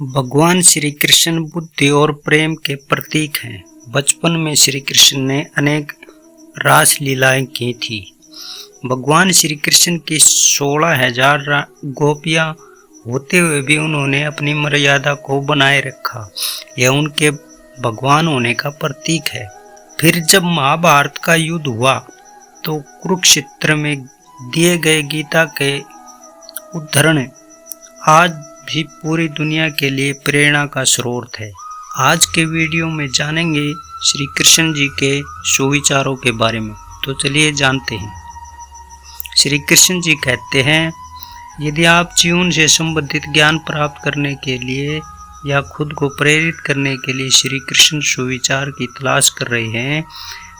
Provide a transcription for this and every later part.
भगवान श्री कृष्ण बुद्धि और प्रेम के प्रतीक हैं। बचपन में श्री कृष्ण ने अनेक रास लीलाएं की थी। भगवान श्री कृष्ण की 16,000 गोपियां होते हुए भी उन्होंने अपनी मर्यादा को बनाए रखा। यह उनके भगवान होने का प्रतीक है। फिर जब महाभारत का युद्ध हुआ तो कुरुक्षेत्र में दिए गए गीता के उदाहरण आज भी पूरी दुनिया के लिए प्रेरणा का स्रोत है। आज के वीडियो में जानेंगे श्री कृष्ण जी के सुविचारों के बारे में। तो चलिए जानते हैं। श्री कृष्ण जी कहते हैं, यदि आप जीवन से संबंधित ज्ञान प्राप्त करने के लिए या खुद को प्रेरित करने के लिए श्री कृष्ण सुविचार की तलाश कर रहे हैं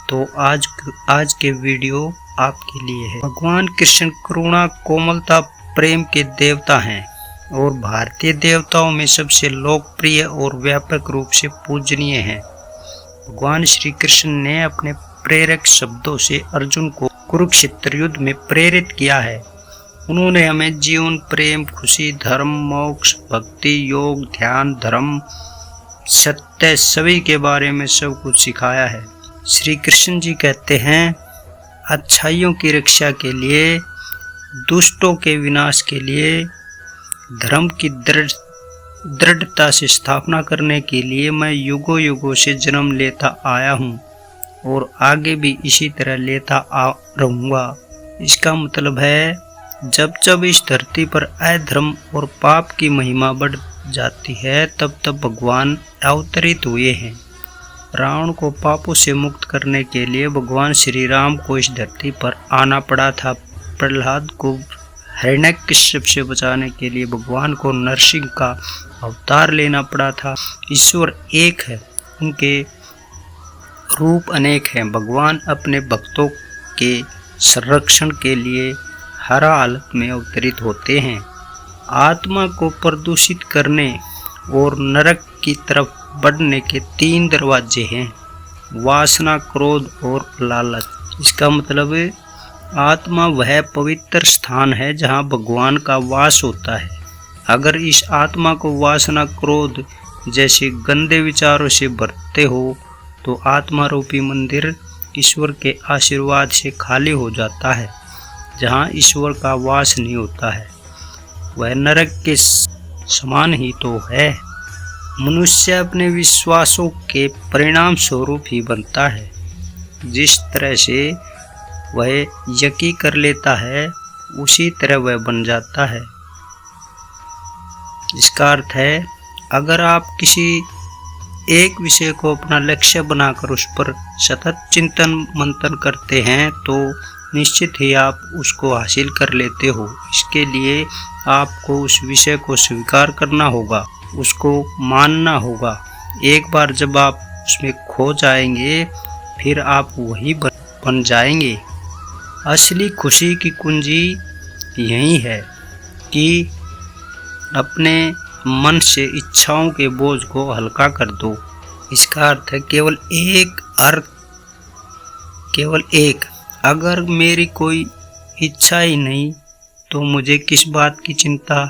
तो आज के वीडियो आपके लिए है। भगवान कृष्ण करुणा, कोमलता, प्रेम के देवता हैं और भारतीय देवताओं में सबसे लोकप्रिय और व्यापक रूप से पूजनीय हैं। भगवान श्री कृष्ण ने अपने प्रेरक शब्दों से अर्जुन को कुरुक्षेत्र युद्ध में प्रेरित किया है। उन्होंने हमें जीवन, प्रेम, खुशी, धर्म, मोक्ष, भक्ति, योग, ध्यान, धर्म, सत्य सभी के बारे में सब कुछ सिखाया है। श्री कृष्ण जी कहते हैं, अच्छाइयों की रक्षा के लिए, दुष्टों के विनाश के लिए, धर्म की दृढ़ता से स्थापना करने के लिए मैं युगों युगों से जन्म लेता आया हूँ और आगे भी इसी तरह लेता रहूँगा। इसका मतलब है जब जब इस धरती पर अधर्म और पाप की महिमा बढ़ जाती है तब तब भगवान अवतरित हुए हैं। रावण को पापों से मुक्त करने के लिए भगवान श्री राम को इस धरती पर आना पड़ा था। प्रहलाद को हिरण्यकश्यप से बचाने के लिए भगवान को नरसिंह का अवतार लेना पड़ा था। ईश्वर एक है, उनके रूप अनेक हैं। भगवान अपने भक्तों के संरक्षण के लिए हर हालत में अवतरित होते हैं। आत्मा को प्रदूषित करने और नरक की तरफ बढ़ने के 3 दरवाजे हैं, वासना, क्रोध और लालच। इसका मतलब है आत्मा वह पवित्र स्थान है जहाँ भगवान का वास होता है। अगर इस आत्मा को वासना, क्रोध जैसे गंदे विचारों से भरते हो तो आत्मा रूपी मंदिर ईश्वर के आशीर्वाद से खाली हो जाता है। जहाँ ईश्वर का वास नहीं होता है वह नरक के समान ही तो है। मनुष्य अपने विश्वासों के परिणाम स्वरूप ही बनता है। जिस तरह से वह यकीन कर लेता है उसी तरह वह बन जाता है। इसका अर्थ है अगर आप किसी एक विषय को अपना लक्ष्य बनाकर उस पर सतत चिंतन मंथन करते हैं तो निश्चित ही आप उसको हासिल कर लेते हो। इसके लिए आपको उस विषय को स्वीकार करना होगा, उसको मानना होगा। एक बार जब आप उसमें खो जाएंगे फिर आप वही बन जाएंगे। असली खुशी की कुंजी यही है कि अपने मन से इच्छाओं के बोझ को हल्का कर दो। इसका अर्थ है केवल एक, अगर मेरी कोई इच्छा ही नहीं तो मुझे किस बात की चिंता।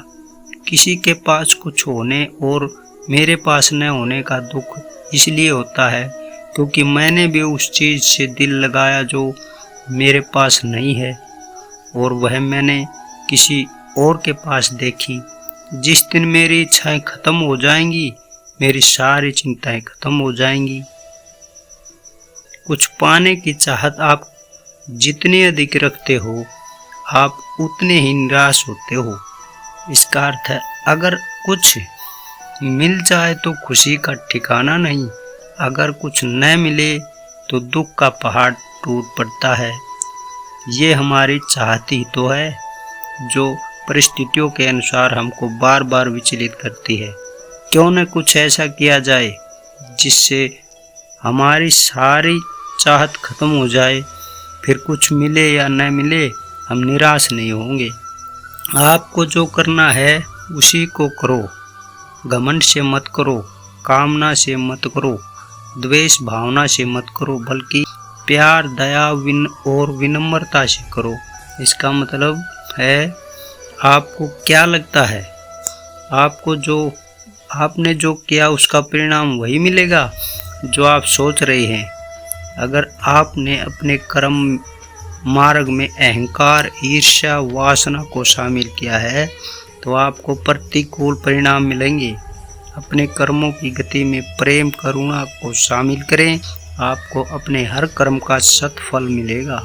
किसी के पास कुछ होने और मेरे पास न होने का दुख इसलिए होता है क्योंकि मैंने भी उस चीज़ से दिल लगाया जो मेरे पास नहीं है और वह मैंने किसी और के पास देखी। जिस दिन मेरी इच्छाएं खत्म हो जाएंगी मेरी सारी चिंताएं खत्म हो जाएंगी। कुछ पाने की चाहत आप जितनी अधिक रखते हो आप उतने ही निराश होते हो। इसका अर्थ है अगर कुछ मिल जाए तो खुशी का ठिकाना नहीं, अगर कुछ न मिले तो दुख का पहाड़ टूट पड़ता है। ये हमारी चाहत ही तो है जो परिस्थितियों के अनुसार हमको बार बार विचलित करती है। क्यों न कुछ ऐसा किया जाए जिससे हमारी सारी चाहत खत्म हो जाए, फिर कुछ मिले या न मिले हम निराश नहीं होंगे। आपको जो करना है उसी को करो, घमंड से मत करो, कामना से मत करो, द्वेष भावना से मत करो, बल्कि प्यार, दया और विनम्रता से करो। इसका मतलब है आपको क्या लगता है, आपको जो आपने जो किया उसका परिणाम वही मिलेगा जो आप सोच रहे हैं। अगर आपने अपने कर्म मार्ग में अहंकार, ईर्ष्या, वासना को शामिल किया है तो आपको प्रतिकूल परिणाम मिलेंगे। अपने कर्मों की गति में प्रेम, करुणा को शामिल करें, आपको अपने हर कर्म का सत्फल मिलेगा।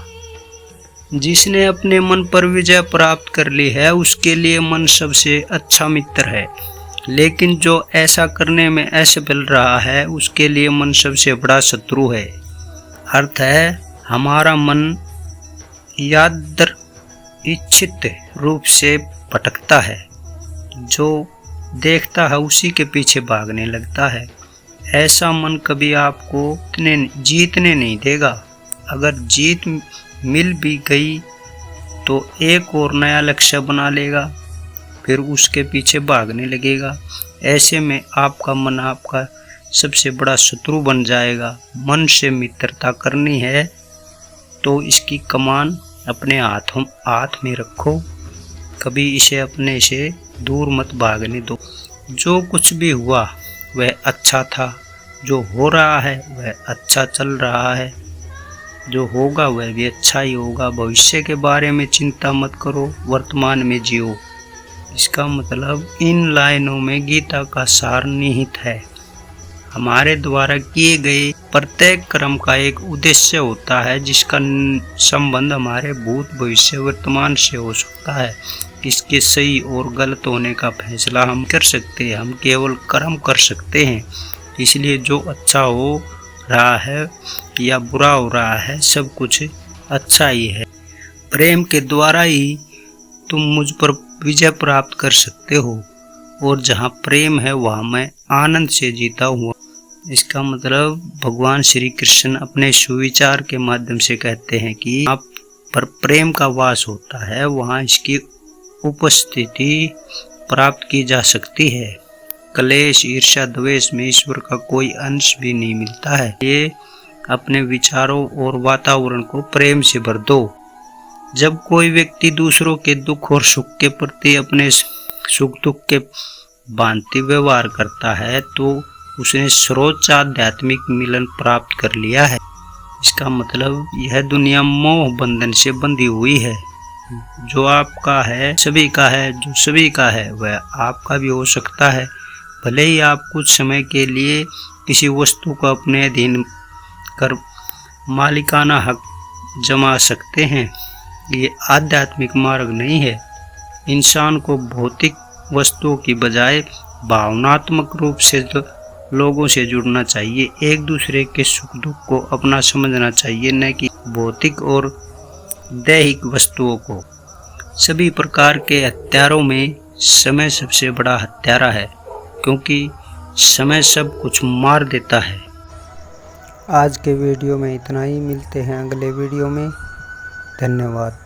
जिसने अपने मन पर विजय प्राप्त कर ली है उसके लिए मन सबसे अच्छा मित्र है, लेकिन जो ऐसा करने में असफल रहा है उसके लिए मन सबसे बड़ा शत्रु है। अर्थ है, हमारा मन यादृच्छिक रूप से भटकता है, जो देखता है उसी के पीछे भागने लगता है। ऐसा मन कभी आपको जीतने नहीं देगा। अगर जीत मिल भी गई तो एक और नया लक्ष्य बना लेगा, फिर उसके पीछे भागने लगेगा। ऐसे में आपका मन आपका सबसे बड़ा शत्रु बन जाएगा। मन से मित्रता करनी है तो इसकी कमान अपने हाथ में रखो, कभी इसे अपने से दूर मत भागने दो। जो कुछ भी हुआ वह अच्छा था, जो हो रहा है वह अच्छा चल रहा है, जो होगा वह भी अच्छा ही होगा। भविष्य के बारे में चिंता मत करो, वर्तमान में जियो। इसका मतलब इन लाइनों में गीता का सार निहित है। हमारे द्वारा किए गए प्रत्येक कर्म का एक उद्देश्य होता है जिसका संबंध हमारे भूत, भविष्य, वर्तमान से हो सकता है। इसके सही और गलत होने का फैसला हम कर सकते हैं, हम केवल कर्म कर सकते हैं। इसलिए जो अच्छा हो रहा है या बुरा हो रहा है, सब कुछ अच्छा ही है। प्रेम के द्वारा ही तुम मुझ पर विजय प्राप्त कर सकते हो, और जहाँ प्रेम है वहाँ मैं आनंद से जीता हुआ। इसका मतलब भगवान श्री कृष्ण अपने सुविचार के माध्यम से कहते हैं कि आप पर प्रेम का वास होता है, वहाँ इसकी उपस्थिति प्राप्त की जा सकती है। क्लेश, ईर्ष्या, द्वेष में ईश्वर का कोई अंश भी नहीं मिलता है। ये अपने विचारों और वातावरण को प्रेम से भर दो। जब कोई व्यक्ति दूसरों के दुख और सुख के प्रति अपने सुख दुख के भांति व्यवहार करता है तो उसने सर्वोच्च आध्यात्मिक मिलन प्राप्त कर लिया है। इसका मतलब यह दुनिया मोह बंधन से बंधी हुई है। जो आपका है सभी का है, जो सभी का है वह आपका भी हो सकता है। भले ही आप कुछ समय के लिए किसी वस्तु को अपने अधीन कर मालिकाना हक जमा सकते हैं, ये आध्यात्मिक मार्ग नहीं है। इंसान को भौतिक वस्तुओं की बजाय भावनात्मक रूप से लोगों से जुड़ना चाहिए, एक दूसरे के सुख दुख को अपना समझना चाहिए, न कि भौतिक और दैहिक वस्तुओं को। सभी प्रकार के हत्यारों में समय सबसे बड़ा हत्यारा है, क्योंकि समय सब कुछ मार देता है। आज के वीडियो में इतना ही, मिलते हैं अगले वीडियो में। धन्यवाद।